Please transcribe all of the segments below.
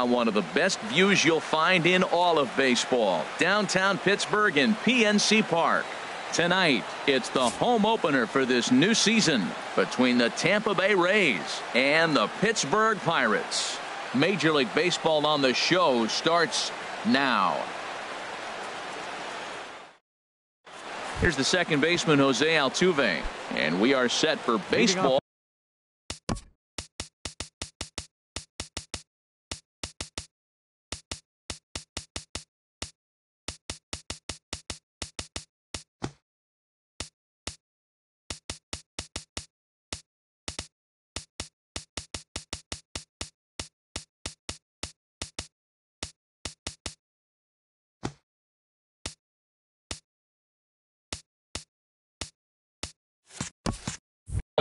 one of the best views you'll find in all of baseball. Downtown Pittsburgh in PNC Park. Tonight, it's the home opener for this new season between the Tampa Bay Rays and the Pittsburgh Pirates. Major League Baseball on the show starts now. Here's the second baseman, Jose Altuve, and we are set for baseball.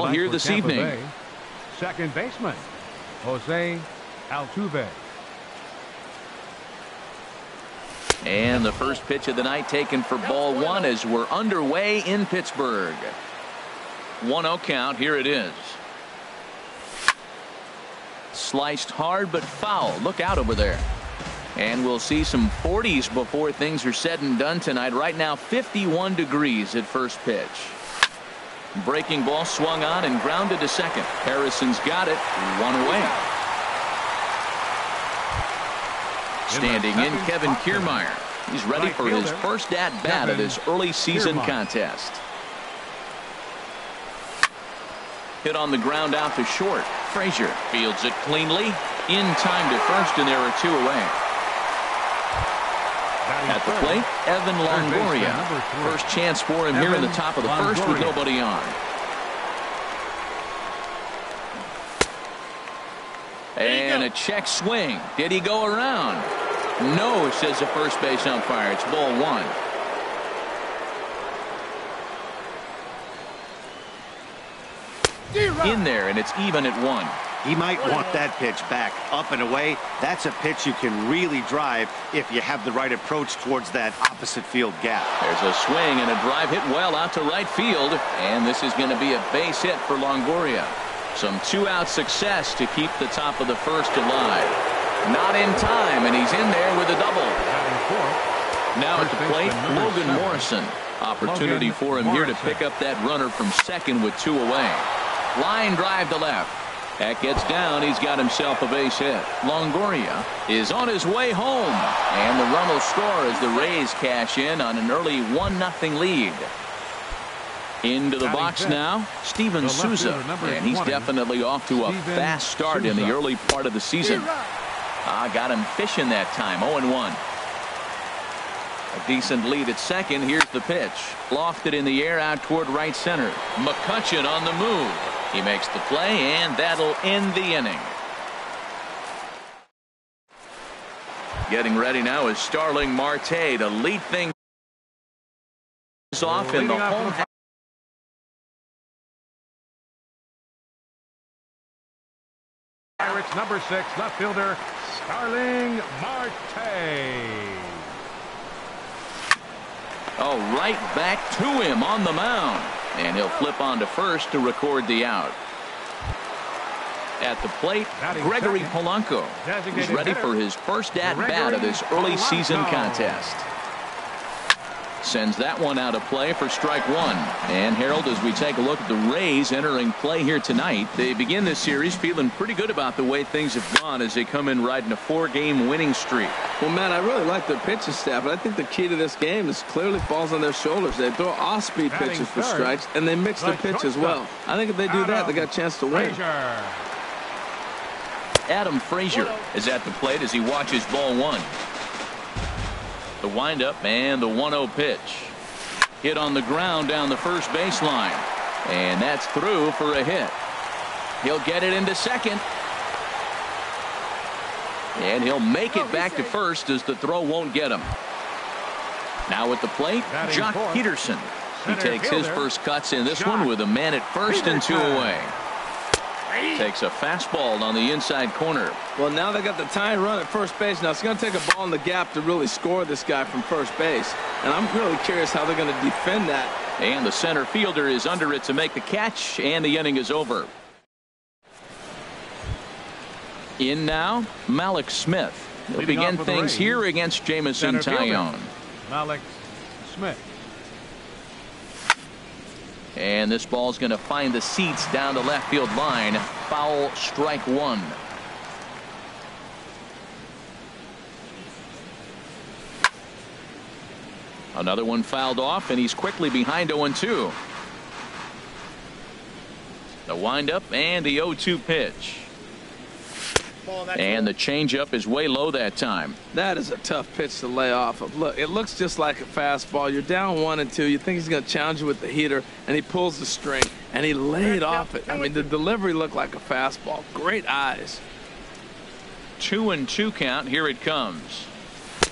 Here this evening. Bay, second baseman, Jose Altuve. And the first pitch of the night taken for ball one as we're underway in Pittsburgh. 1-0 count. Here it is. Sliced hard but foul. Look out over there. And we'll see some 40s before things are said and done tonight. Right now 51 degrees at first pitch. Breaking ball swung on and grounded to second. Harrison's got it. One away. Standing in Kevin Kiermaier. He's ready for his first at-bat of this early season contest. Hit on the ground out to short. Frazier fields it cleanly. In time to first, and there are two away. At the plate, Evan Longoria. First chance for him here in the top of the first with nobody on. And a check swing. Did he go around? No, says the first base umpire. It's ball one. In there, and it's even at one. He might want that pitch back, up and away. That's a pitch you can really drive if you have the right approach towards that opposite field gap. There's a swing and a drive hit well out to right field, and this is going to be a base hit for Longoria. Some two-out success to keep the top of the first alive. Not in time, and he's in there with a double. Now at the plate, Logan Morrison. Opportunity for him here to pick up that runner from second with two away. Line drive to left. That gets down. He's got himself a base hit. Longoria is on his way home. And the run will score as the Rays cash in on an early 1-0 lead. Into the box now, Steven Souza. And he's definitely off to a fast start in the early part of the season. Got him fishing that time. 0-1. A decent lead at second. Here's the pitch. Lofted in the air out toward right center. McCutchen on the move. He makes the play, and that'll end the inning. Getting ready now is Starling Marte to lead things off in the home. Pirates number 6 left fielder Starling Marte. Oh, right back to him on the mound. And he'll flip on to first to record the out. At the plate, Gregory Polanco. He's ready for his first at-bat of this early season contest. Sends that one out of play for strike one. And Harold, as we take a look at the Rays entering play here tonight, they begin this series feeling pretty good about the way things have gone as they come in riding a 4-game winning streak. Well, Matt, I really like their pitching staff, but I think the key to this game is clearly falls on their shoulders. They throw off-speed pitches for strikes, and they mix the pitch as well. I think if they do that, they got a chance to win. Adam Frazier is at the plate as he watches ball one. The windup and the 1-0 pitch. Hit on the ground down the first baseline. And that's through for a hit. He'll get it into second. And he'll make it back to first as the throw won't get him. Now at the plate, Jock Peterson. He takes his first cuts in this one with a man at first and two away. Takes a fastball on the inside corner. Well, now they got the tying run at first base. Now it's going to take a ball in the gap to really score this guy from first base. And I'm really curious how they're going to defend that. And the center fielder is under it to make the catch, and the inning is over. In now, Malik Smith. He'll Leading begin off with the things Rays, here against Jamison center fielder, Tyone. Malik Smith. And this ball's going to find the seats down the left field line. Foul, strike one. Another one fouled off, and he's quickly behind 0-2. The windup and the 0-2 pitch. And the changeup is way low that time. That is a tough pitch to lay off of. Look, it looks just like a fastball. You're down 1-2. You think he's going to challenge you with the heater, and he pulls the string, and he laid off it. I mean, the delivery looked like a fastball. Great eyes. 2-2 count. Here it comes.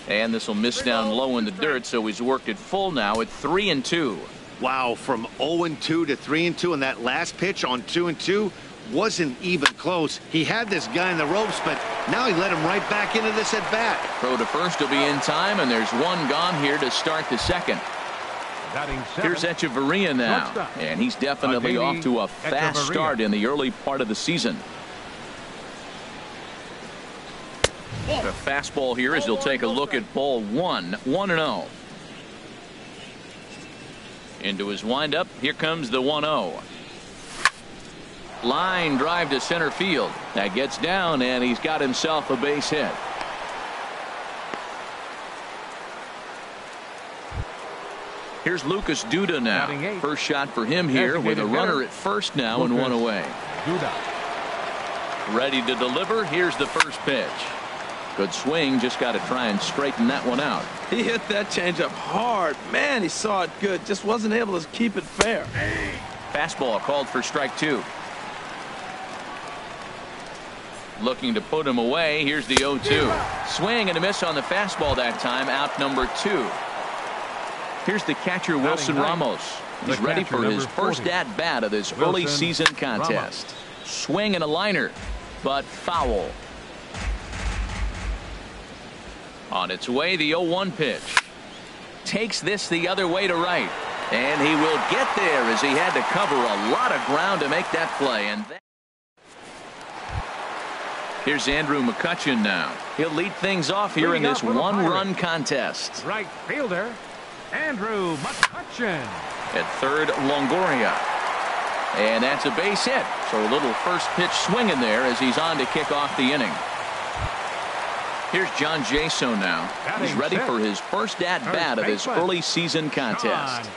And this will miss down low in the dirt, so he's worked it full now at 3-2. Wow, from 0-2 to 3-2, and that last pitch on 2-2 wasn't even close. He had this guy in the ropes, but now he let him right back into this at bat. Throw to first will be in time, and there's one gone here to start the second. Here's Echeverria now, and he's definitely off to a fast start in the early part of the season. The fastball here as he'll take a look at ball one. 1-0. Into his windup. Here comes the 1-0. Line drive to center field. That gets down, and he's got himself a base hit. Here's Lucas Duda now. First shot for him here with a runner at first now and one away. Ready to deliver. Here's the first pitch. Good swing. Just got to try and straighten that one out. He hit that changeup hard. Man, he saw it good. Just wasn't able to keep it fair. Fastball called for strike two. Looking to put him away. Here's the 0-2. Swing and a miss on the fastball that time. Out number 2. Here's the catcher, Wilson Ramos. He's ready for his first at-bat of this early season contest. Swing and a liner, but foul. On its way, the 0-1 pitch. Takes this the other way to right. And he will get there as he had to cover a lot of ground to make that play. And here's Andrew McCutchen now. He'll lead things off here in this one-run contest. Right fielder, Andrew McCutchen. At third, Longoria. And that's a base hit. So a little first pitch swing in there as he's on to kick off the inning. Here's John Jaso now. He's ready for his first at-bat of this early season contest.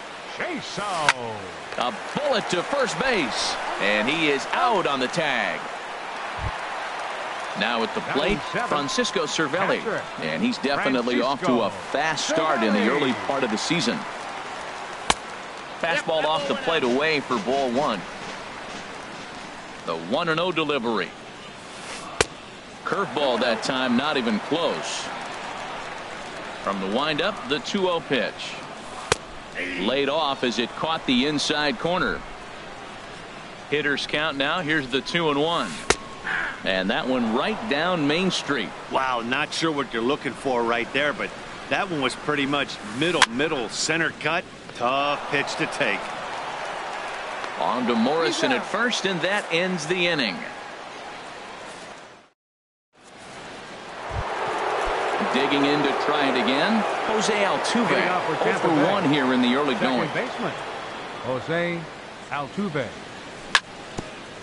A bullet to first base. And he is out on the tag. Now at the plate, Francisco Cervelli. And he's definitely off to a fast start in the early part of the season. Fastball off the plate away for ball one. The 1-0 delivery. Curveball that time, not even close. From the windup, the 2-0 pitch. Laid off as it caught the inside corner. Hitters count now. Here's the 2-1. And that one right down Main Street. Wow, not sure what you're looking for right there, but that one was pretty much middle center cut. Tough pitch to take. On to Morrison at first, and that ends the inning. Digging in to try it again, Jose Altuve. 0 for 1 here in the early going. Baseman, Jose Altuve.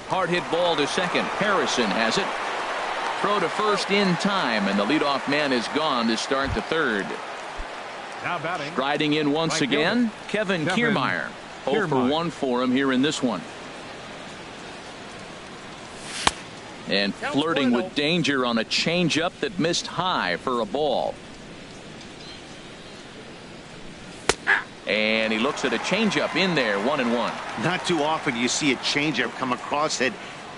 Hard hit ball to second. Harrison has it. Throw to first in time, and the leadoff man is gone to start the third. Now batting. Striding in once again, Kevin Kiermaier. 0 for 1 for him here in this one. And flirting with danger on a changeup that missed high for a ball. And he looks at a changeup in there, 1-1. Not too often you see a changeup come across at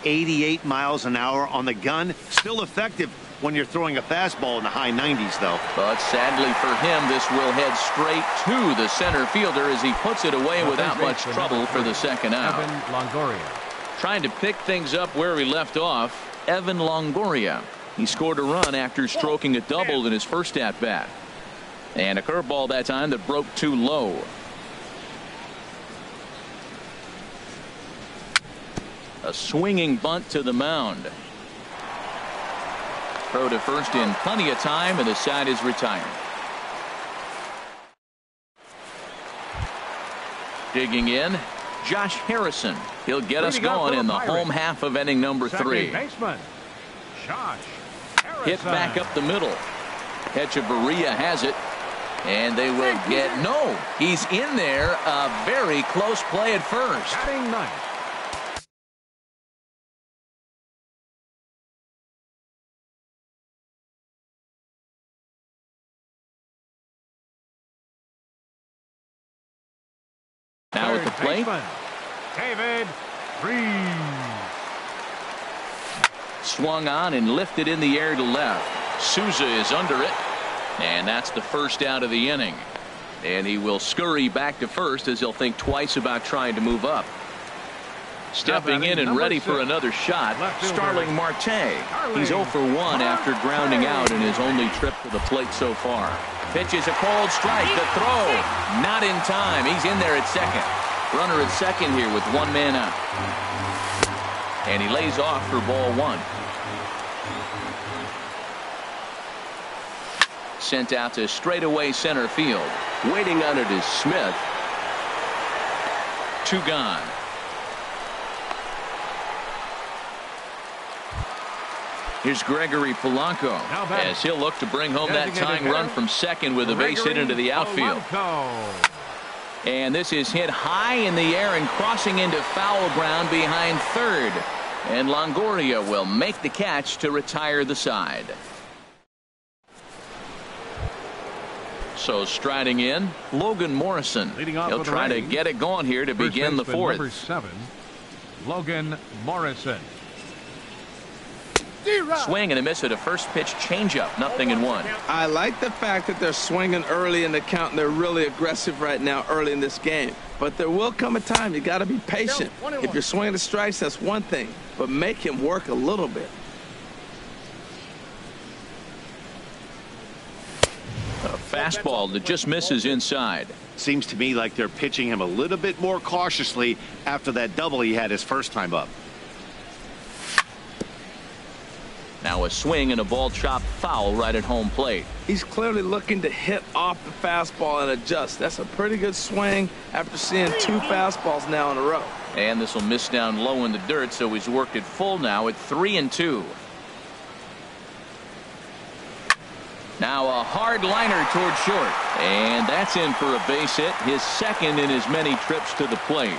88 miles an hour on the gun. Still effective when you're throwing a fastball in the high 90s, though. But sadly for him, this will head straight to the center fielder as he puts it away without much trouble for the second out. Evan Longoria. Trying to pick things up where he left off, Evan Longoria. He scored a run after stroking a double in his first at-bat. And a curveball that time that broke too low. A swinging bunt to the mound. Throw to first in plenty of time, and the side is retired. Digging in, Josh Harrison. He'll get us going in the home half of inning number 3. Baseman, Josh Harrison. Hit back up the middle. Echeverria has it. And they will get, no, he's in there. A very close play at first. Batting ninth. Now at the plate, David Freese. swung on and lifted in the air to left. Souza is under it, and that's the first out of the inning. And he will scurry back to first as he'll think twice about trying to move up. Stepping in and ready for another shot, Starling Marte. He's 0 for 1 after grounding out in his only trip to the plate so far. Pitches a cold strike. The throw not in time. He's in there at second. Runner at second here with 1 man out. And he lays off for ball 1. Sent out to straightaway center field. Waiting on it is Smith. 2 gone. Here's Gregory Polanco as he'll look to bring home that tying run from second with a base hit into the outfield. And this is hit high in the air and crossing into foul ground behind third. And Longoria will make the catch to retire the side. So striding in, Logan Morrison. He'll try to get it going here to begin the 4th. Number 7, Logan Morrison. Swing and a miss at a first pitch changeup. 0-1. I like the fact that they're swinging early in the count and they're really aggressive right now early in this game. But there will come a time you got to be patient. If you're swinging the strikes, that's one thing, but make him work a little bit. A fastball that just misses inside. Seems to me like they're pitching him a little bit more cautiously after that double he had his first time up. Now a swing and a ball chopped foul right at home plate. He's clearly looking to hit off the fastball and adjust. That's a pretty good swing after seeing 2 fastballs now in a row. And this will miss down low in the dirt, so he's worked it full now at 3-2. Now a hard liner toward short. And that's in for a base hit, his second in as many trips to the plate.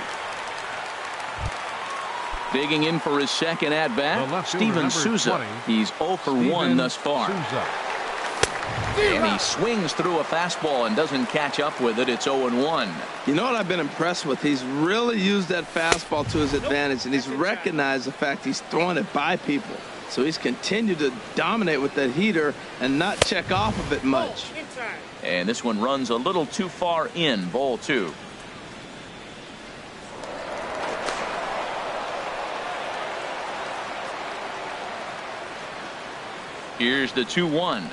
Digging in for his second at-bat, Steven Souza. 20, he's 0 for 1 thus far. Souza. And he swings through a fastball and doesn't catch up with it. It's 0-1. You know what I've been impressed with? He's really used that fastball to his advantage, and he's recognized the fact he's throwing it by people. So he's continued to dominate with that heater and not check off of it much. And this one runs a little too far in. Ball 2. Here's the 2-1.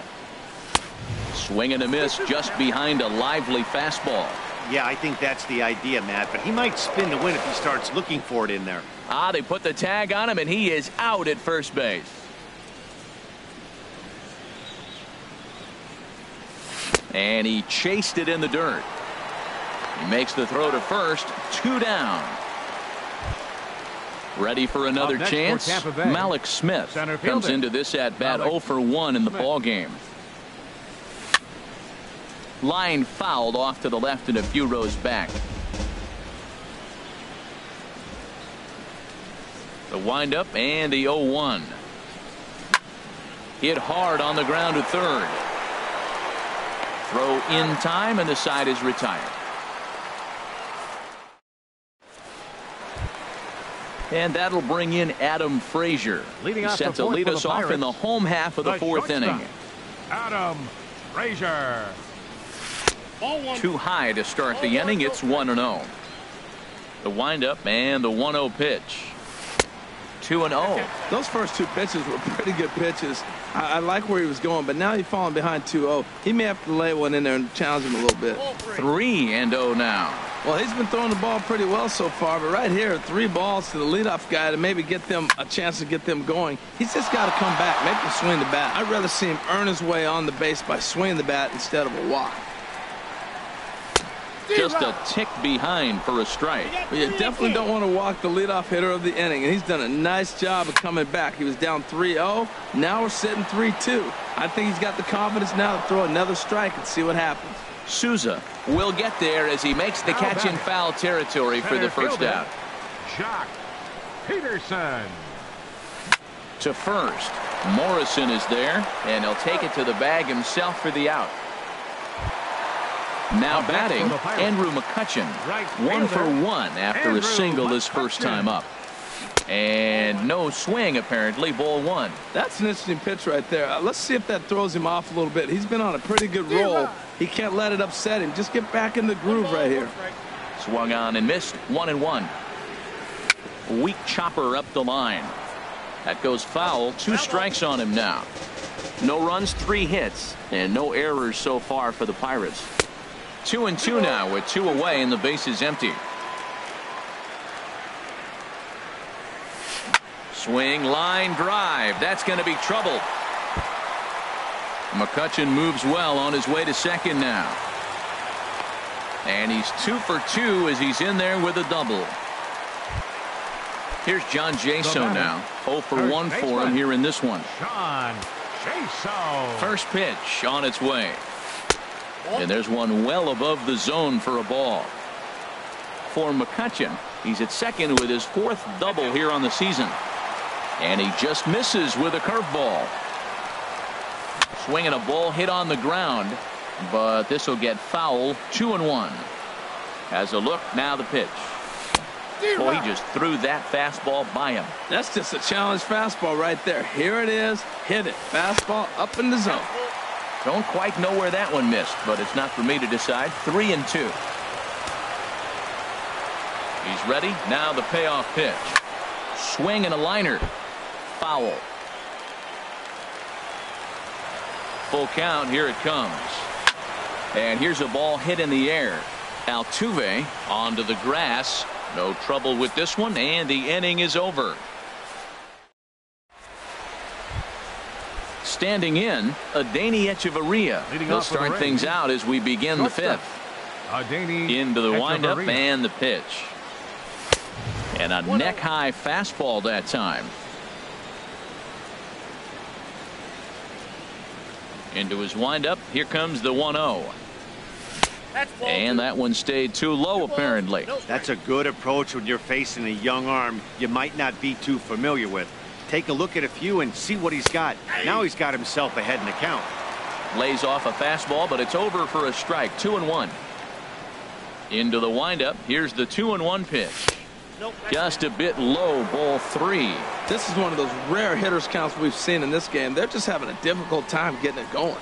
Swing and a miss just behind a lively fastball. Yeah, I think that's the idea, Matt, but he might spin to win if he starts looking for it in there. They put the tag on him, and he is out at first base. And he chased it in the dirt. He makes the throw to first. 2 down. Ready for another chance. Malik Smith comes into this at bat 0 for 1 in the ball game. Line fouled off to the left and a few rows back. The windup and the 0-1. Hit hard on the ground to third. Throw in time, and the side is retired. And that'll bring in Adam Frazier. He's set to lead us off in the home half of the 4th inning. Adam Frazier. Too high to start the inning. It's 1-0. The windup and the 1-0 pitch. 2-0. Those first two pitches were pretty good pitches. I like where he was going, but now he's falling behind 2-0. He may have to lay one in there and challenge him a little bit. 3-0 now. Well, he's been throwing the ball pretty well so far, but right here, 3 balls to the leadoff guy to maybe get them a chance to get them going. He's just got to come back, make him swing the bat. I'd rather see him earn his way on the base by swinging the bat instead of a walk. Just a tick behind for a strike. Well, you definitely don't want to walk the leadoff hitter of the inning, and he's done a nice job of coming back. He was down 3-0. Now we're sitting 3-2. I think he's got the confidence now to throw another strike and see what happens. Souza will get there as he makes the catch in foul territory for the first out. Jock Peterson. To first. Morrison is there, and he'll take it to the bag himself for the out. Now batting, Andrew McCutchen. 1 for 1 after a single his first time up. And no swing, apparently. Ball 1. That's an interesting pitch right there. Let's see if that throws him off a little bit. He's been on a pretty good roll. He can't let it upset him. Just get back in the groove right here. Swung on and missed. 1-1. Weak chopper up the line. That goes foul. 2 strikes on him now. No runs, 3 hits, and no errors so far for the Pirates. 2-2 now with 2 away and the base is empty. Swing, line drive. That's going to be trouble. McCutchen moves well on his way to second now. And he's 2 for 2 as he's in there with a double. Here's John Jaso now. 0 for 1 for him here in this one. John Jaso. First pitch on its way. And there's one well above the zone for a ball. For McCutchen, he's at second with his 4th double here on the season. And he just misses with a curveball. Swinging a ball hit on the ground, but this will get foul. 2-1. Has a look, now the pitch. Boy, he just threw that fastball by him. That's just a challenge fastball right there. Here it is. Hit it. Fastball up in the zone. Don't quite know where that one missed, but it's not for me to decide. 3-2. He's ready. Now the payoff pitch. Swing and a liner. Foul. Full count. Here it comes. And here's a ball hit in the air. Altuve onto the grass. No trouble with this one, and the inning is over. Standing in, Adeiny Echeverria. He'll start things out as we begin the 5th. Into the windup and the pitch. And a neck-high fastball that time. Into his windup. Here comes the 1-0. And that one stayed too low, apparently. That's a good approach when you're facing a young arm you might not be too familiar with. Take a look at a few and see what he's got. Now he's got himself ahead in the count. Lays off a fastball, but it's over for a strike. 2-1. Into the windup. Here's the 2-1 pitch. Just a bit low. Ball 3. This is one of those rare hitters counts we've seen in this game. They're just having a difficult time getting it going.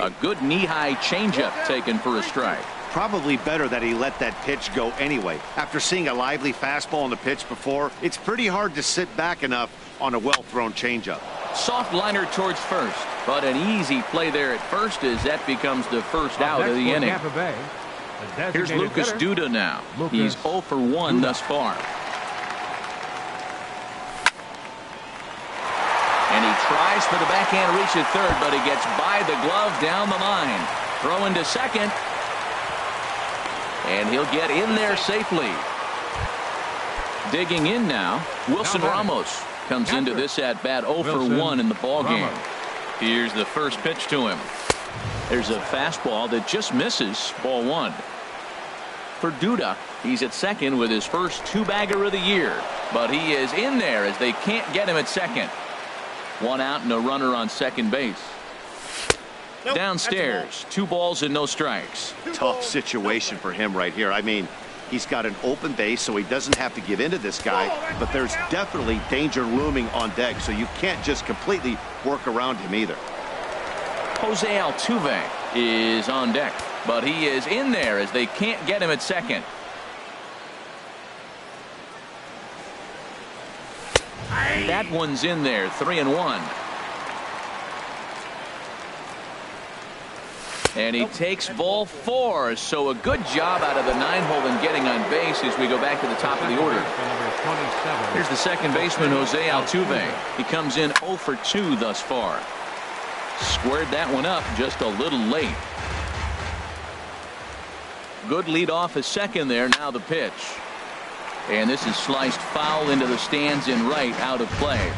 A good knee-high changeup taken for a strike. Probably better that he let that pitch go anyway. After seeing a lively fastball on the pitch before, it's pretty hard to sit back enough on a well-thrown changeup. Soft liner towards first, but an easy play there at first as that becomes the first out of the inning. Here's Lucas Duda now. He's 0 for 1 thus far. And he tries for the backhand reach at third, but he gets by the glove down the line. Throw into second. And he'll get in there safely. Digging in now, Wilson Ramos comes into this at-bat 0 for 1 in the ballgame. Here's the first pitch to him. There's a fastball that just misses. Ball 1. For Duda, he's at second with his first 2-bagger of the year. But he is in there as they can't get him at second. 1 out and a runner on second base. Downstairs, 2 balls and no strikes. Tough situation for him right here. I mean, he's got an open base, so he doesn't have to give in to this guy, but there's definitely danger looming on deck, so you can't just completely work around him either. Jose Altuve is on deck, but he is in there as they can't get him at second. That one's in there, 3-1. And he takes ball 4, so a good job out of the 9-hole in getting on base as we go back to the top of the order. Here's the second baseman, Jose Altuve. He comes in 0 for 2 thus far. Squared that one up just a little late. Good lead off at second there. Now the pitch. And this is sliced foul into the stands in right, out of play.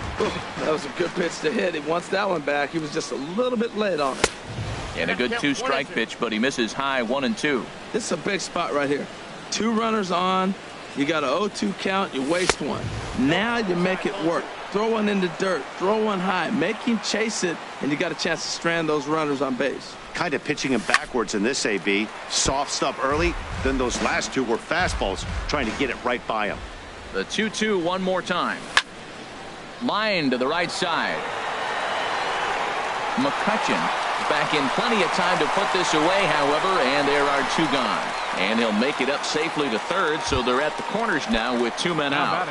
That was a good pitch to hit. He wants that one back. He was just a little bit late on it. And a good 2-strike pitch, but he misses high, 1-2. This is a big spot right here. 2 runners on. You got an 0-2 count. You waste one. Now you make it work. Throw one in the dirt. Throw one high. Make him chase it, and you got a chance to strand those runners on base. Kind of pitching him backwards in this AB. Soft stuff early. Then those last 2 were fastballs, trying to get it right by him. The 2-2 one more time. Line to the right side. McCutchen back in plenty of time to put this away, however, and there are 2 gone. And he'll make it up safely to third, so they're at the corners now with 2 men out.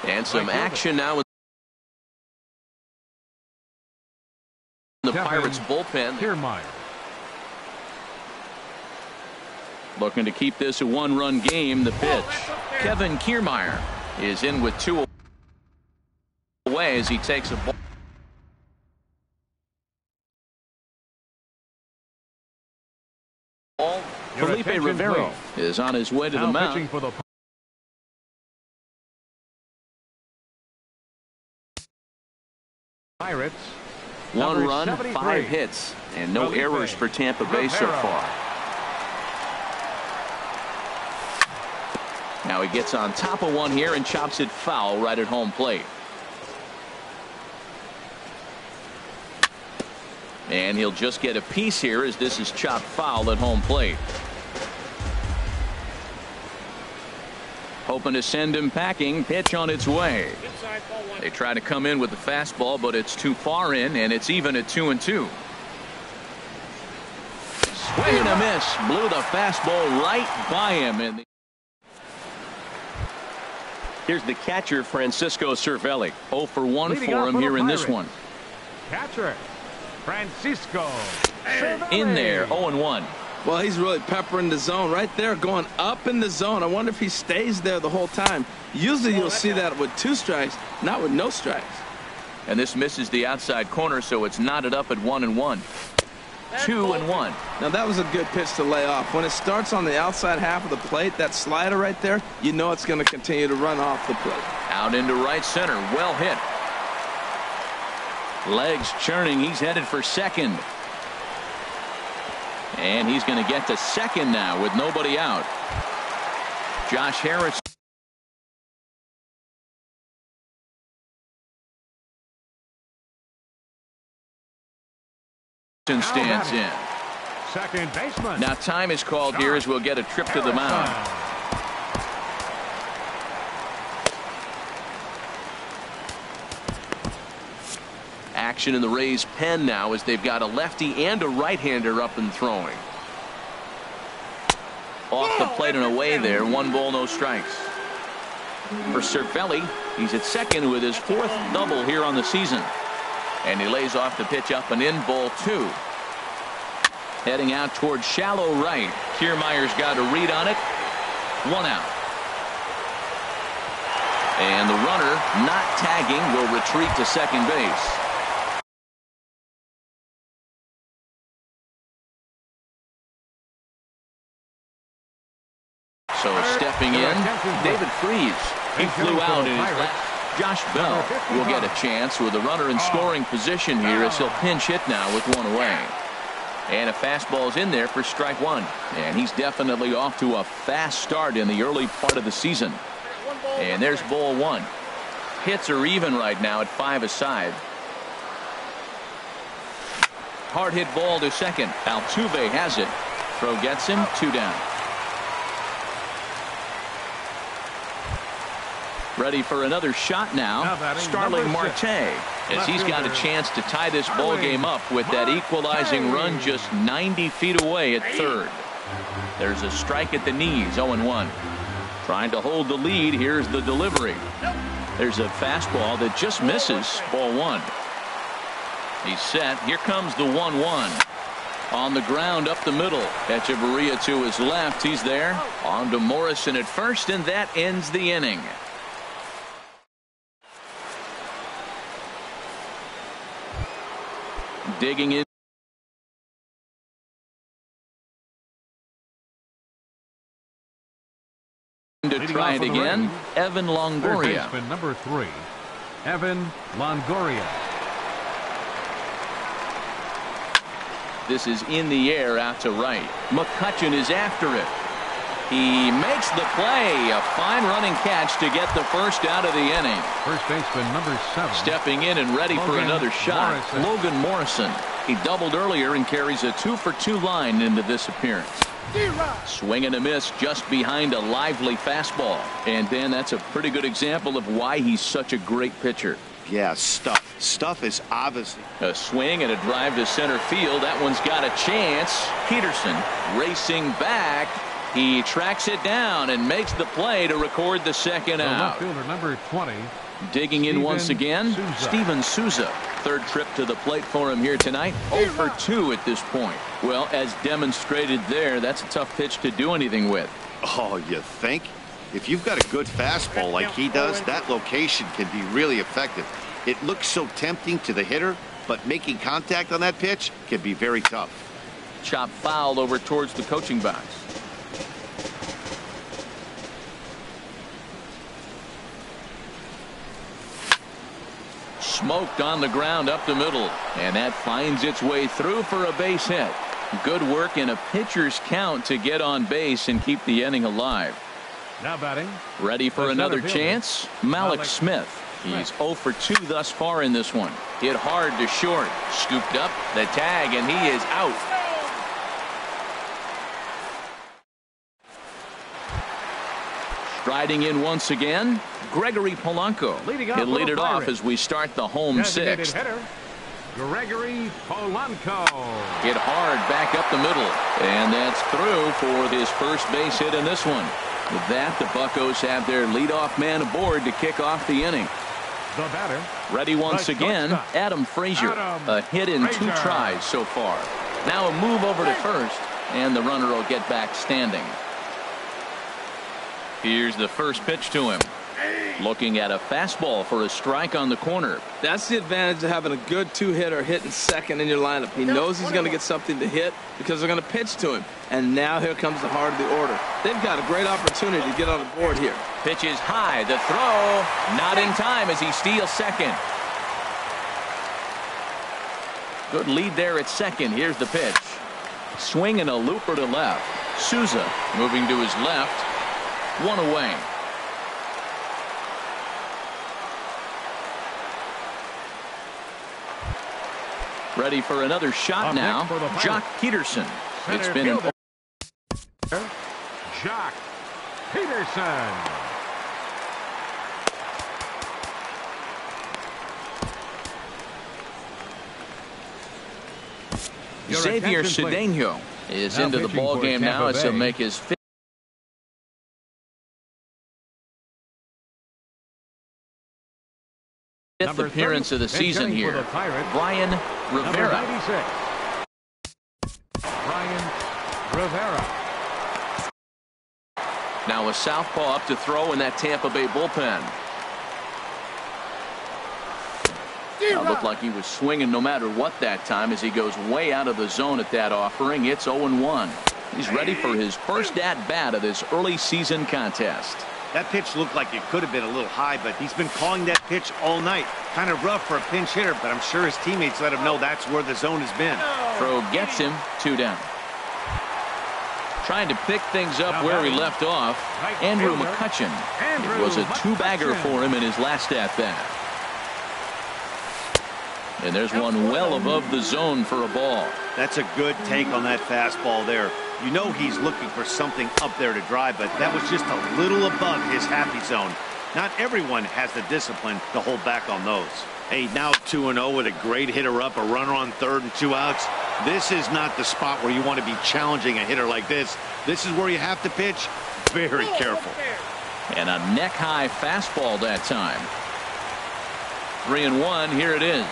And some action now with the Pirates bullpen. Kiermaier. Looking to keep this a 1-run game. The pitch. Kevin Kiermaier is in with 2 away as he takes a ball. Felipe Rivero is on his way to the mound. Pirates. 1 run, 73. 5 hits, and no errors for Tampa Bay so far. Now he gets on top of one here and chops it foul right at home plate. And he'll just get a piece here as this is chopped foul at home plate. Hoping to send him packing. Pitch on its way. They try to come in with the fastball, but it's too far in, and it's even at 2-2. Swing and a miss. Blew the fastball right by him. Here's the catcher, Francisco Cervelli. 0 for 1 for him here in this one. Catcher, Francisco. In there, 0-1. Well, he's really peppering the zone right there, going up in the zone. I wonder if he stays there the whole time. Usually you'll see that with 2 strikes, not with no strikes. And this misses the outside corner, so it's knotted up at 1-1. 2-1. Now that was a good pitch to lay off. When it starts on the outside half of the plate, that slider right there, you know it's going to continue to run off the plate. Out into right center, well hit. Legs churning, he's headed for second. And he's going to get to second now with nobody out. Josh Harris. Stands in. Second baseman. Now time is called here as we'll get a trip to the mound. Action in the Rays pen now as they've got a lefty and a right-hander up and throwing. Off the plate and away there. 1 ball, no strikes. For Cervelli, he's at second with his 4th double here on the season. And he lays off the pitch up and in, ball 2. Heading out towards shallow right. Kiermaier's got a read on it. 1 out. And the runner, not tagging, will retreat to second base. So stepping in, David Freese. He flew out in his last. Josh Bell will get a chance with a runner in scoring position here as he'll pinch hit now with 1 away. And a fastball's in there for strike 1. And he's definitely off to a fast start in the early part of the season. And there's ball 1. Hits are even right now at 5 aside. Hard hit ball to second. Altuve has it. Throw gets him. 2 down. Ready for another shot now. Starling Marte, as he's got a chance to tie this ball game up with that equalizing run just 90 feet away at third. There's a strike at the knees. 0-1. Trying to hold the lead. Here's the delivery. There's a fastball that just misses. Ball 1. He's set. Here comes the 1-1. On the ground up the middle. Echeverria to his left. He's there. On to Morrison at first, and that ends the inning. Digging in to try it again. Evan Longoria. Third baseman number 3, Evan Longoria. This is in the air out to right. McCutchen is after it. He makes the play. A fine running catch to get the first out of the inning. First baseman number 7. Stepping in and ready for another shot. Logan Morrison. He doubled earlier and carries a 2-for-2 line into this appearance. Swing and a miss just behind a lively fastball. And Dan, that's a pretty good example of why he's such a great pitcher. Yeah, stuff. Stuff is obviously. A swing and a drive to center field. That one's got a chance. Peterson racing back. He tracks it down and makes the play to record the second out. Left fielder number 20. Digging in once again, Steven Souza. Third trip to the plate for him here tonight. 0-for-2 at this point. Well, as demonstrated there, that's a tough pitch to do anything with. Oh, you think? If you've got a good fastball like he does, that location can be really effective. It looks so tempting to the hitter, but making contact on that pitch can be very tough. Chop foul over towards the coaching box. Smoked on the ground up the middle, and that finds its way through for a base hit. Good work in a pitcher's count to get on base and keep the inning alive. Now batting. Ready for another chance. Malik Smith. He's 0-for-2 thus far in this one. Hit hard to short. Scooped up the tag, and he is out. Striding in once again, Gregory Polanco. He'll lead it off as we start the home sixth. Hitter, Gregory Polanco. Hit hard back up the middle, and that's through for his first base hit in this one. With that, the Buccos have their leadoff man aboard to kick off the inning. The batter. Ready once again, Adam Frazier. A hit in 2 tries so far. Now a move over to first, and the runner will get back standing. Here's the first pitch to him. Looking at a fastball for a strike on the corner. That's the advantage of having a good 2-hitter hitting second in your lineup. He knows he's going to get something to hit because they're going to pitch to him. And now here comes the heart of the order. They've got a great opportunity to get on the board here. Pitch is high. The throw not in time as he steals second. Good lead there at second. Here's the pitch. Swing and a looper to left. Souza moving to his left. 1 away. Ready for another shot now. Jock Peterson. It's been an Jock Peterson. Xavier Cedeno is into the ball game now as he'll make his 5th appearance of the season here. Brian Rivera. Brian Rivera. Now a southpaw up to throw in that Tampa Bay bullpen. Looked like he was swinging no matter what that time as he goes way out of the zone at that offering. It's 0-1. He's ready for his first at-bat of this early season contest. That pitch looked like it could have been a little high, but he's been calling that pitch all night. Kind of rough for a pinch hitter, but I'm sure his teammates let him know that's where the zone has been. Throw gets him. 2 down. Trying to pick things up where he left off, Andrew McCutchen. It was a 2-bagger for him in his last at-bat. And there's one well above the zone for a ball. That's a good take on that fastball there. You know he's looking for something up there to drive, but that was just a little above his happy zone. Not everyone has the discipline to hold back on those. Hey, now 2-0 with a great hitter up, a runner on third and 2 outs. This is not the spot where you want to be challenging a hitter like this. This is where you have to pitch very careful. And a neck-high fastball that time. 3-1, here it is.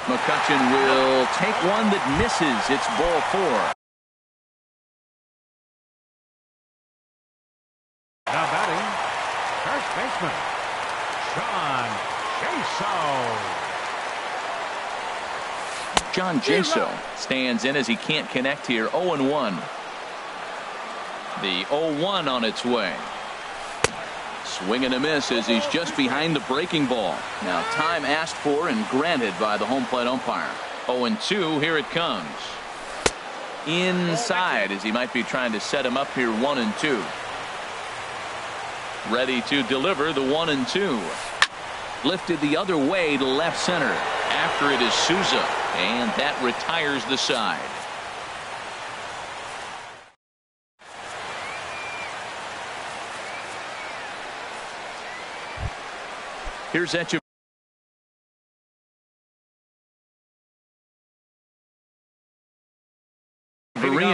McCutchen will take one that misses. It's ball 4. Now batting, first baseman, John Jaso. John Jaso stands in as he can't connect here. 0-1. The 0-1 on its way. Swing and a miss as he's just behind the breaking ball. Now time asked for and granted by the home plate umpire. 0-2, here it comes. Inside as he might be trying to set him up here. 1-2. Ready to deliver the 1-2. Lifted the other way to left center. After it is Souza, and that retires the side. Here's Echeverria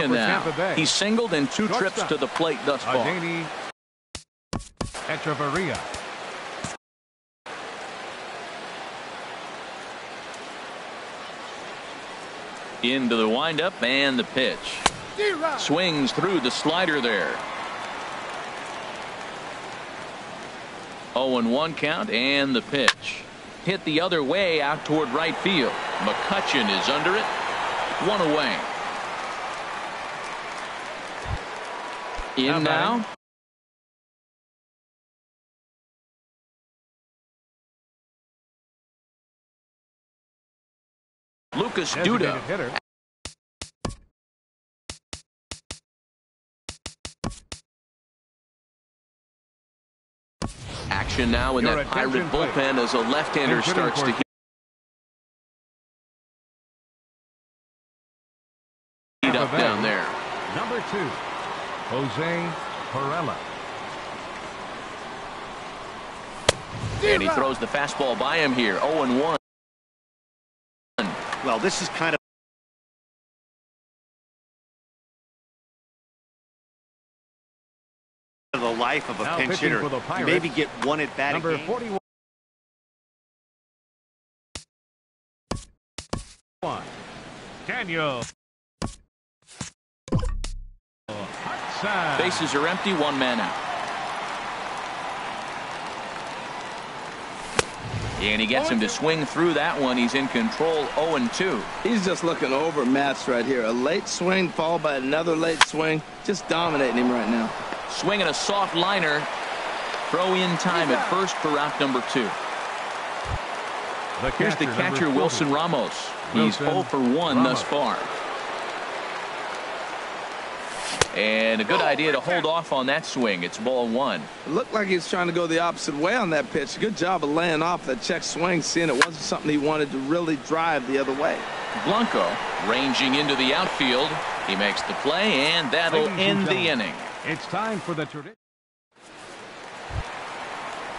now. He's singled in 2 trips to the plate thus far. Echeverria. Into the windup and the pitch. Swings through the slider there. 0-1 count and the pitch. Hit the other way out toward right field. McCutchen is under it. 1 away. In now. Lucas Duda. Action now in that Pirate bullpen as a left-hander starts to heat up down there. Number 2, Jose Perella. And he throws the fastball by him here. 0-1. Well, this is kind of the life of a pinch hitter. You maybe get one at bat Number a game. 41. Daniel. Bases are empty, 1 man out. And he gets him to swing through that one. He's in control. 0-2. He's just looking overmatched right here. A late swing followed by another late swing. Just dominating him right now. Swinging a soft liner. Throw in time at first for route number 2. Here's the catcher, Wilson Ramos. He's 0 for 1 thus far. And a good idea to hold off on that swing. It's ball 1. It looked like he was trying to go the opposite way on that pitch. Good job of laying off that check swing, seeing it wasn't something he wanted to really drive the other way. Blanco ranging into the outfield. He makes the play, and that'll end the inning. It's time for the tradition.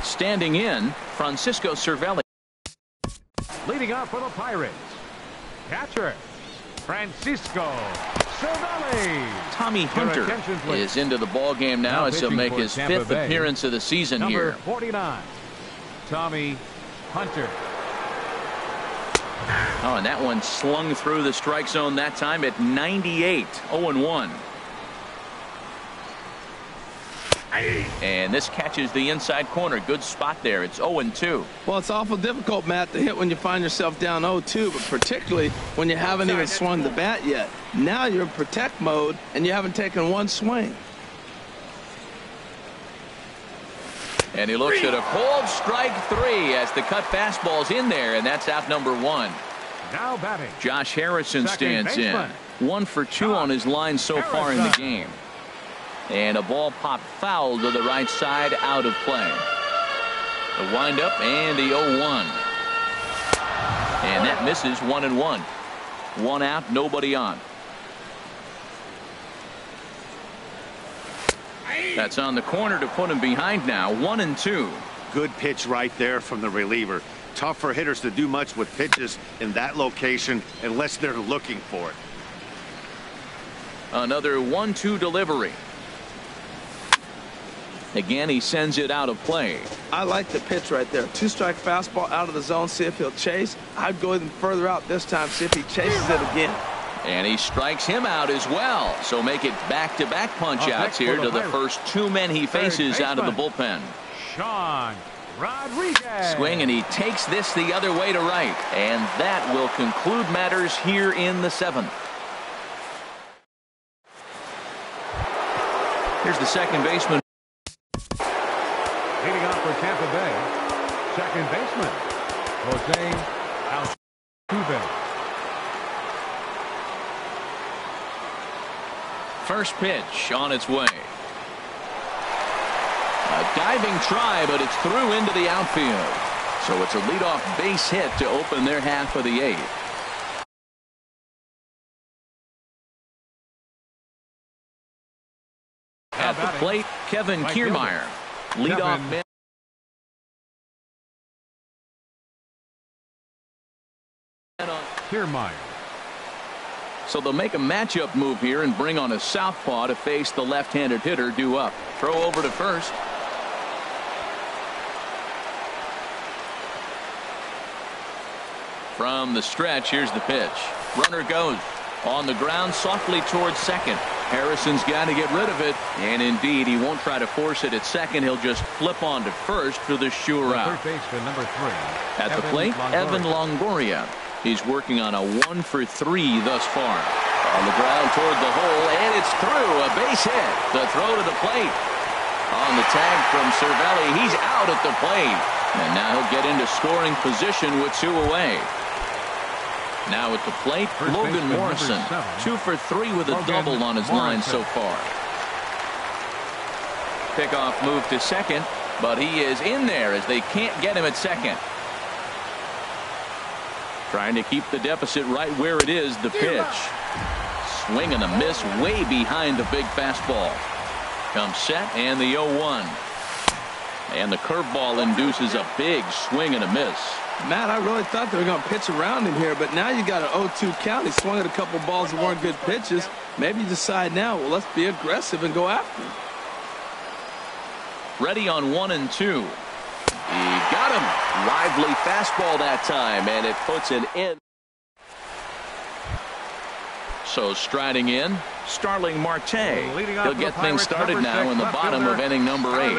Standing in, Francisco Cervelli. Leading off for the Pirates, catcher, Francisco Cervelli. Tommy Hunter is into the ball game now as he'll make his 5th appearance of the season here. Number 49, Tommy Hunter. Oh, and that one slung through the strike zone that time at 98. 0-1. And this catches the inside corner. Good spot there. It's 0-2. Well, it's awful difficult, Matt, to hit when you find yourself down 0-2, but particularly when you haven't even swung the bat yet. Now you're in protect mode, and you haven't taken one swing. And he looks at a cold strike 3 as the cut fastball's in there, and that's out number 1. Now batting, Josh Harrison stands in. 1 for 2 on his line so far in the game. And a ball popped foul to the right side, out of play. The windup and the 0-1. And that misses 1-1. 1 out, nobody on. That's on the corner to put him behind now. 1-2. Good pitch right there from the reliever. Tough for hitters to do much with pitches in that location unless they're looking for it. Another 1-2 delivery. Again, he sends it out of play. I like the pitch right there. 2-strike fastball out of the zone, see if he'll chase. I'd go even further out this time, see if he chases it again. And he strikes him out as well. So make it back-to-back punch-outs here to the first 2 men he faces out of the bullpen. Sean Rodriguez. Swing, and he takes this the other way to right. And that will conclude matters here in the 7th. Here's the second baseman. Leading off for Tampa Bay, second baseman, Jose Altuve. First pitch on its way. A diving try, but it's through into the outfield. So it's a leadoff base hit to open their half of the 8th. At the plate, Kevin Kiermaier. Leadoff man. Kiermaier. So they'll make a matchup move here and bring on a southpaw to face the left-handed hitter due up. Throw over to first. From the stretch, here's the pitch. Runner goes on the ground softly towards second. Harrison's got to get rid of it, and indeed he won't try to force it at second. He'll just flip on to first for the sure out. Third baseman, number 3. At the plate, Evan Longoria. He's working on a 1 for 3 thus far. On the ground toward the hole, and it's through. A base hit. The throw to the plate. On the tag from Cervelli, he's out at the plate. And now he'll get into scoring position with 2 away. Now at the plate, Logan Morrison. 2 for 3 with a double on his line so far. Pickoff move to second, but he is in there as they can't get him at second. Trying to keep the deficit right where it is. The pitch. Swing and a miss way behind the big fastball. Comes set and the 0-1. And the curveball induces a big swing and a miss. Matt, I really thought they were going to pitch around him here, but now you got an 0-2 count. He swung at a couple balls that weren't good pitches. Maybe you decide now, well, let's be aggressive and go after him. Ready on 1 and 2. He got him. Lively fastball that time, and it puts an end. So striding in, Starling Marte. He'll get things started now in the bottom of inning number 8.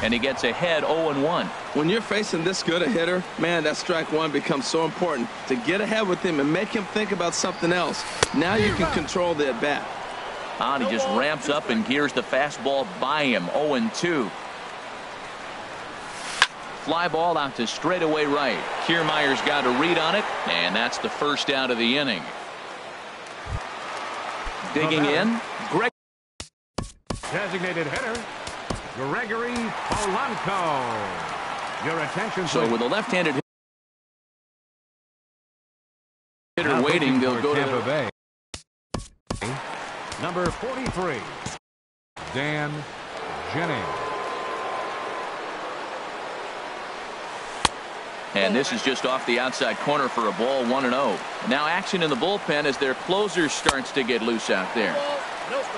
And he gets ahead 0-1. When you're facing this good a hitter, man, that strike one becomes so important. To get ahead with him and make him think about something else. Now you can control the at-bat. And he just ramps up and gears the fastball by him. 0-2. Fly ball out to straightaway right. Kiermaier's got a read on it, and that's the first out of the inning. Digging in, Greg. Designated hitter, Gregory Polanco. Your attention. So with a left-handed hitter waiting, they'll go to Tampa Bay. Number 43, Dan Jennings. And this is just off the outside corner for a ball, 1-0. Now action in the bullpen as their closer starts to get loose out there.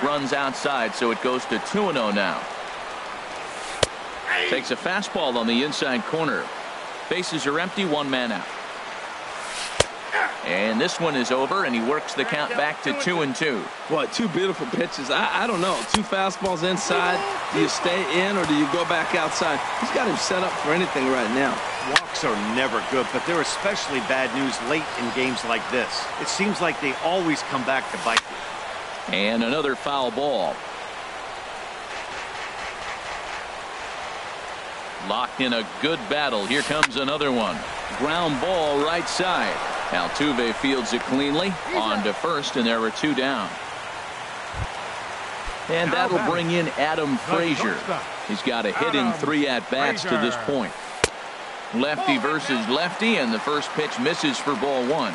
Runs outside, so it goes to 2-0 now. Takes a fastball on the inside corner. Bases are empty, 1 man out. And this one is over, and he works the count back to 2-2. Boy, 2 beautiful pitches. I don't know. 2 fastballs inside. Do you stay in or do you go back outside? He's got him set up for anything right now. Walks are never good, but they're especially bad news late in games like this. It seems like they always come back to bite you. And another foul ball. Locked in a good battle. Here comes another one. Ground ball right side. Altuve fields it cleanly. On to first, and there are 2 down. And that'll bring in Adam Frazier. He's got a hit in 3 at-bats to this point. Lefty versus lefty, and the first pitch misses for ball 1.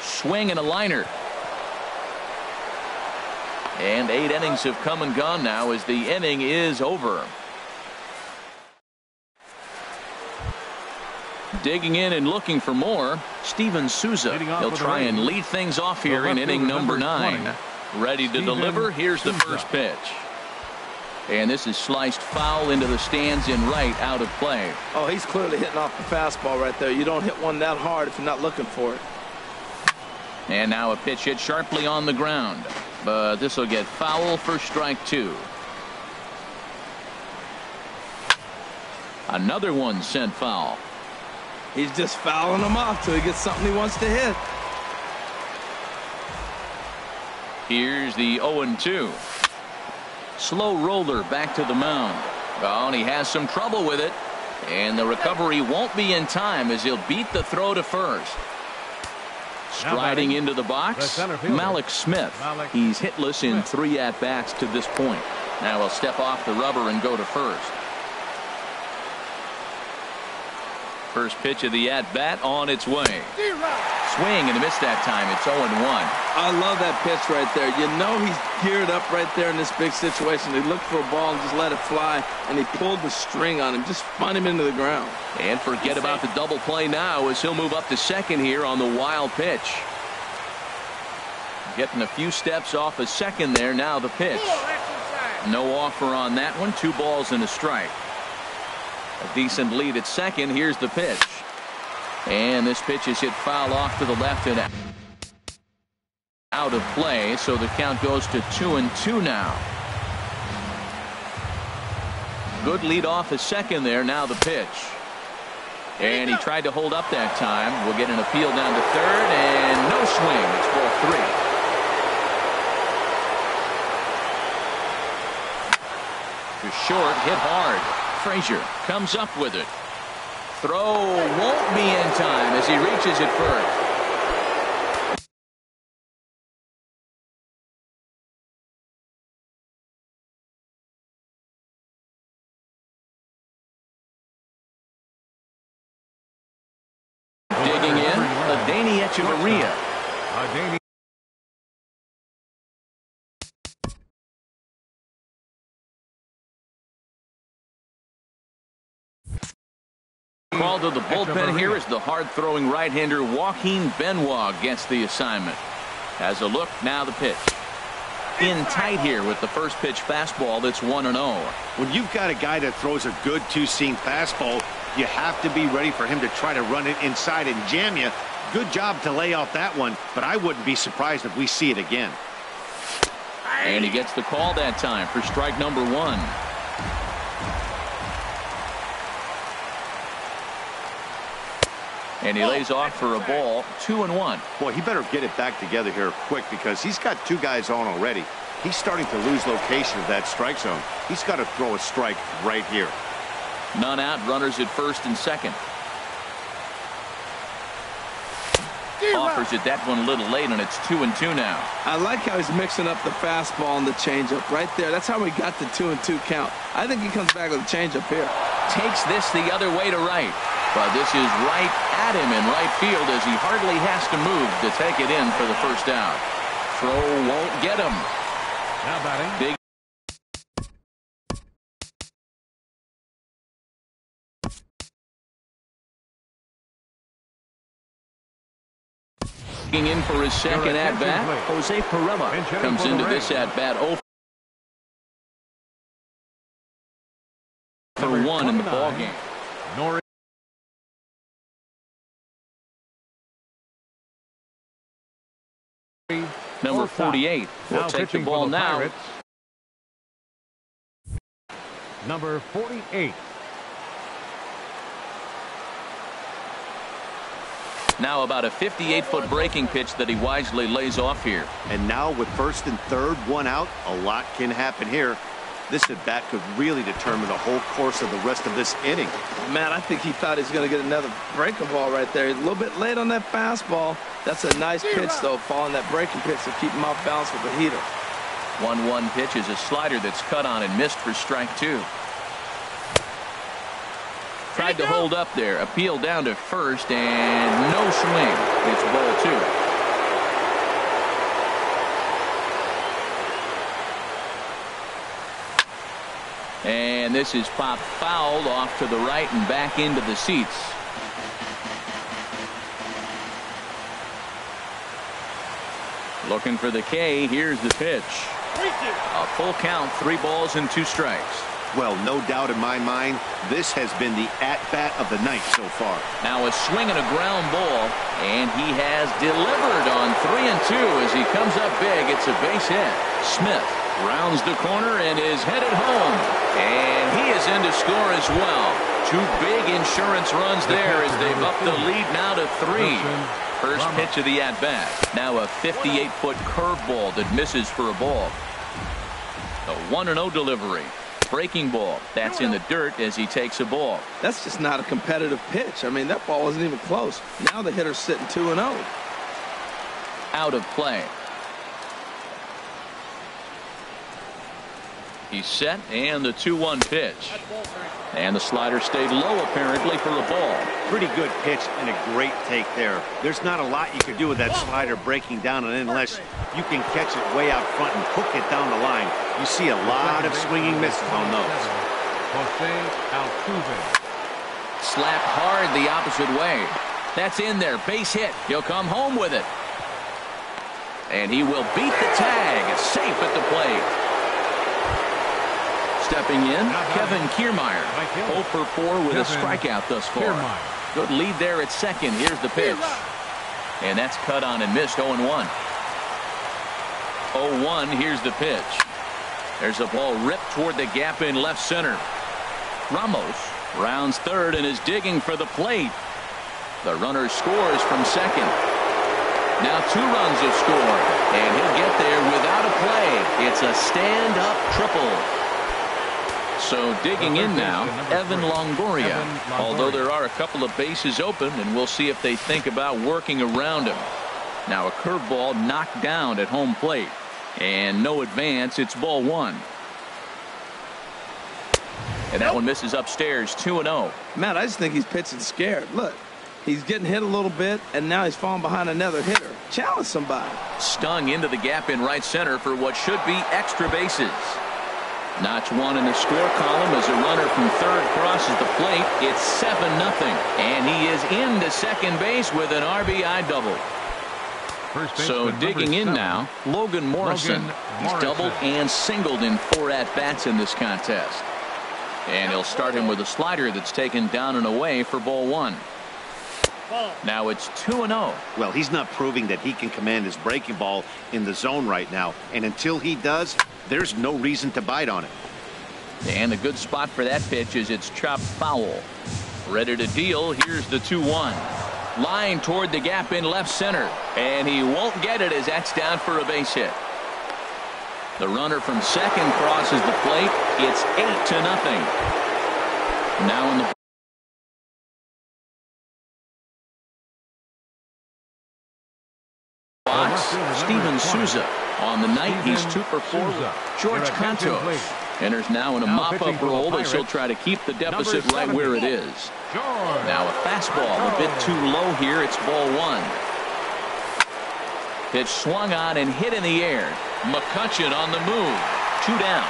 Swing and a liner. And 8 innings have come and gone now as the inning is over. Digging in and looking for more, Steven Souza. He'll try and lead things off here in inning number 9. Ready to deliver. Here's the first pitch. And this is sliced foul into the stands in right, out of play. Oh, he's clearly hitting off the fastball right there. You don't hit one that hard if you're not looking for it. And now a pitch hit sharply on the ground. But this will get foul for strike 2. Another one sent foul. He's just fouling them off till he gets something he wants to hit. Here's the 0-2. Slow roller back to the mound. Oh, and he has some trouble with it. And the recovery won't be in time as he'll beat the throw to first. Striding into the box, Malik Smith. He's hitless in 3 at-bats to this point. Now he'll step off the rubber and go to first. First pitch of the at-bat on its way. Swing and a miss that time. It's 0-1. I love that pitch right there. You know he's geared up right there in this big situation. He looked for a ball and just let it fly, and he pulled the string on him, just spun him into the ground. And forget about the double play now as he'll move up to second here on the wild pitch. Getting a few steps off a second there. Now the pitch. No offer on that one. 2 balls and a strike. A decent lead at second. Here's the pitch. And this pitch is hit foul off to the left and out of play. So the count goes to 2-2 now. Good lead off a second there. Now the pitch. And he tried to hold up that time. We'll get an appeal down to third and no swing. It's ball 3. To short, hit hard. Frazier comes up with it. Throw won't be in time as he reaches it first. Digging in, Adeiny Echeverria. Called to the bullpen here as the hard-throwing right-hander Joaquin Benoit gets the assignment. Has a look, now the pitch. In tight here with the first pitch fastball that's 1-0. When you've got a guy that throws a good 2-seam fastball, you have to be ready for him to try to run it inside and jam you. Good job to lay off that one, but I wouldn't be surprised if we see it again. And he gets the call that time for strike number 1. And he lays off for a ball. 2-1. Boy, he better get it back together here quick because he's got 2 guys on already. He's starting to lose location of that strike zone. He's got to throw a strike right here. None out, runners at first and second. Offers it that one a little late, and it's 2-2 now. I like how he's mixing up the fastball and the changeup right there. That's how we got the 2-2 count. I think he comes back with a changeup here. Takes this the other way to right. But this is right at him in right field as he hardly has to move to take it in for the first out. Throw won't get him. Now batting. Big. In for his second at-bat, Jose Pirela comes into this at-bat 0 for 1 in the ballgame. Number 48 will take the ball now. Number 48. Now about a 58-foot breaking pitch that he wisely lays off here. And now with first and third, 1 out, a lot can happen here. This at-bat could really determine the whole course of the rest of this inning. Man, I think he thought he was going to get another breaking ball right there. He's a little bit late on that fastball. That's a nice pitch, though, following that breaking pitch to keep him off balance with the heater. 1-1 pitch is a slider that's cut on and missed for strike 2. Tried to hold up there. Appeal down to first and no swing. It's ball 2. And this is popped fouled off to the right and back into the seats. Looking for the K. Here's the pitch. A full count, 3 balls and 2 strikes. Well, no doubt in my mind, this has been the at-bat of the night so far. Now a swing and a ground ball, and he has delivered on 3 and 2 as he comes up big. It's a base hit. Smith rounds the corner and is headed home. And he is in to score as well. 2 big insurance runs there as they've upped the lead now to 3. First pitch of the at-bat. Now a 58-foot curveball that misses for a ball. A 1-0 delivery. Breaking ball. That's in the dirt as he takes a ball. That's just not a competitive pitch. I mean, that ball wasn't even close. Now the hitter's sitting 2-0. Out of play. He's set, and the 2-1 pitch. And the slider stayed low, apparently, for a ball. Pretty good pitch and a great take there. There's not a lot you could do with that slider breaking down and in unless you can catch it way out front and hook it down the line. You see a lot of swinging misses on those. Slapped hard the opposite way. That's in there. Base hit. He'll come home with it. And he will beat the tag. Safe at the plate. Stepping in, Kevin Kiermaier. 0 for 4 with a strikeout thus far. Good lead there at second. Here's the pitch. And that's cut on and missed. 0-1. 0-1. Here's the pitch. There's a ball ripped toward the gap in left center. Ramos rounds third and is digging for the plate. The runner scores from second. Now 2 runs have scored. And he'll get there without a play. It's a stand-up triple. So digging in now, Evan Longoria. Although there are a couple of bases open, and we'll see if they think about working around him. Now a curveball knocked down at home plate. And no advance. It's ball 1. And that one misses upstairs. 2-0. Matt, I just think he's pitching scared. Look, he's getting hit a little bit, and now he's falling behind another hitter. Challenge somebody. Stung into the gap in right center for what should be extra bases. Notch 1 in the score column as a runner from third crosses the plate. It's 7-0. And he is into second base with an RBI double. So digging in now, Logan Morrison. He's doubled and singled in 4 at-bats in this contest. And he'll start him with a slider that's taken down and away for ball 1. Now it's 2-0. Well, he's not proving that he can command his breaking ball in the zone right now. And until he does, there's no reason to bite on it. And the good spot for that pitch is it's chopped foul. Ready to deal. Here's the 2-1. Line toward the gap in left center. And he won't get it as that's down for a base hit. The runner from second crosses the plate. It's 8-0. Now in the box, Steven Souza. On the night, he's 2 for 4. George Cantos enters now in a mop-up role as he'll try to keep the deficit right where it is. Now a fastball a bit too low here. It's ball 1. Pitch swung on and hit in the air. McCutcheon on the move. 2 down.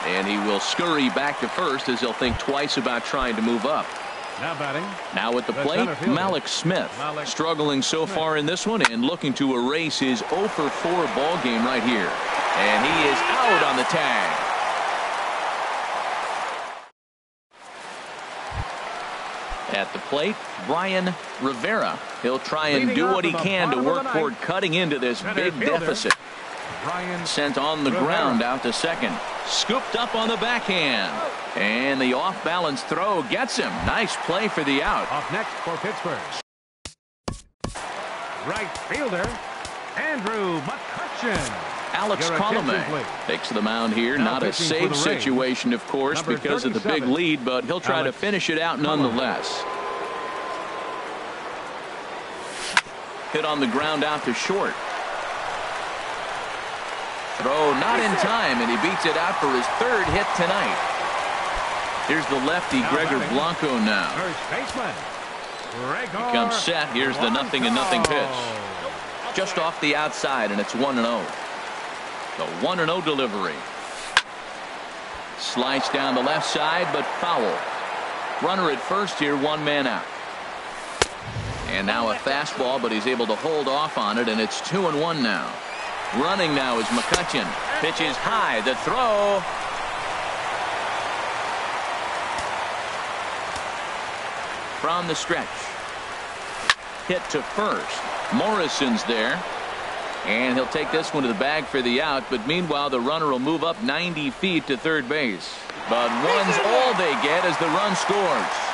And he will scurry back to first as he'll think twice about trying to move up. Now batting. Now at the plate, Malik Smith. Struggling so far in this one and looking to erase his 0 for 4 ball game right here. And he is out on the tag. At the plate, Brian Rivera. He'll try and do what he can to work toward cutting into this big deficit. Sent on the ground out to second. Scooped up on the backhand. And the off-balance throw gets him. Nice play for the out. Up next for Pittsburgh. Right fielder, Andrew McCutcheon. Alex Colomé takes the mound here. Not a safe situation, of course, because of the big lead, but he'll try to finish it out nonetheless. Hit on the ground out to short. Throw not in time, and he beats it out for his third hit tonight. Here's the lefty, Gregor Blanco now. First baseman. He comes set. Here's the 0-0 pitch. Just off the outside, and it's 1-0. The 1-0 delivery. Sliced down the left side, but foul. Runner at first here, one man out. And now a fastball, but he's able to hold off on it, and it's 2-1 now. Running now is McCutcheon. Pitch is high. The throw. From the stretch. Hit to first. Morrison's there. And he'll take this one to the bag for the out. But meanwhile, the runner will move up 90 feet to third base. But one's all they get as the run scores.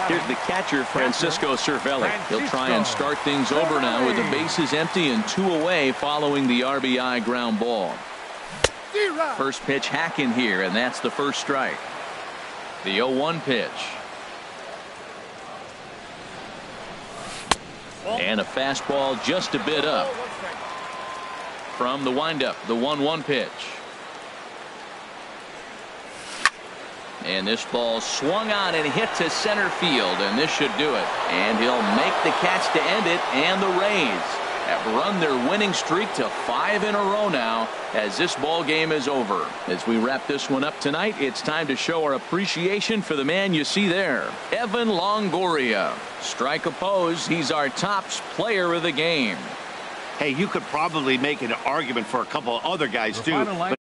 Here's the catcher, Francisco Cervelli. He'll try and start things over now with the bases empty and 2 away following the RBI ground ball. First pitch hacking here, and that's the first strike. The 0-1 pitch. And a fastball just a bit up. From the windup, the 1-1 pitch. And this ball swung on and hit to center field, and this should do it. And he'll make the catch to end it, and the Rays have run their winning streak to 5 in a row now as this ball game is over. As we wrap this one up tonight, it's time to show our appreciation for the man you see there, Evan Longoria. Strike oppose, he's our top player of the game. Hey, you could probably make an argument for a couple of other guys too.